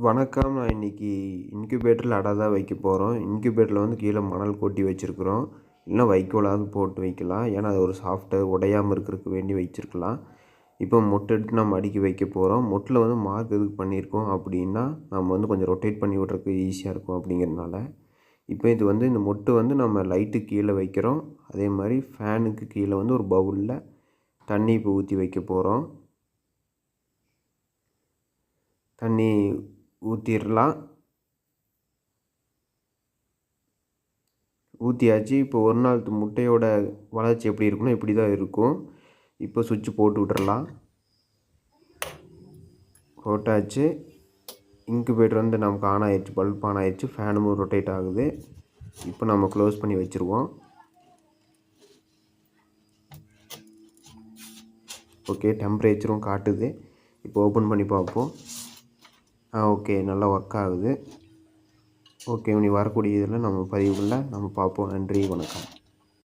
வணக்கம். நான் இன்றைக்கி இன்குபேட்டரில் அடை தான் வைக்க போகிறோம். இன்குபேட்டரில் வந்து கீழே மணல் கொட்டி வச்சுருக்குறோம். இல்லைனா வைக்கோலாவது போட்டு வைக்கலாம். ஏன்னா அது ஒரு சாஃப்ட்டாக உடையாமல் இருக்கிறதுக்கு வேண்டி வச்சுருக்கலாம். இப்போ மொட்டை எடுத்து நம்ம அடுக்கி வைக்க போகிறோம். மொட்டில் வந்து மார்க் எதுக்கு பண்ணியிருக்கோம் அப்படின்னா, நம்ம வந்து கொஞ்சம் ரொட்டேட் பண்ணி விட்றதுக்கு ஈஸியாக இருக்கும் அப்படிங்கிறதுனால. இப்போ இது வந்து இந்த மொட்டு வந்து நம்ம லைட்டுக்கு கீழே வைக்கிறோம். அதே மாதிரி ஃபேனுக்கு கீழே வந்து ஒரு பவுலில் தண்ணி இப்போ ஊற்றி வைக்க போகிறோம். தண்ணி ஊற்றிடலாம். ஊற்றியாச்சு. இப்போ ஒரு நாள் முட்டையோட வளர்ச்சி எப்படி இருக்குன்னா இப்படி தான் இருக்கும். இப்போ சுவிட்சு போட்டு விட்றலாம். போட்டாச்சு. இன்குபேட்டர் வந்து நமக்கு ஆன் ஆயிடுச்சு, பல்ப் ஆன் ஆயிடுச்சு, ஃபேனும் ரொட்டேட் ஆகுது. இப்போ நம்ம க்ளோஸ் பண்ணி வச்சுருவோம். ஓகே, டெம்பரேச்சரும் காட்டுது. இப்போ ஓப்பன் பண்ணி பார்ப்போம். ஓகே, நல்லா ஒர்க் ஆகுது. ஓகே, இனி வரக்கூடிய இதில் நம்ம பதிவுகளில் நம்ம பார்ப்போம். நன்றி, வணக்கம்.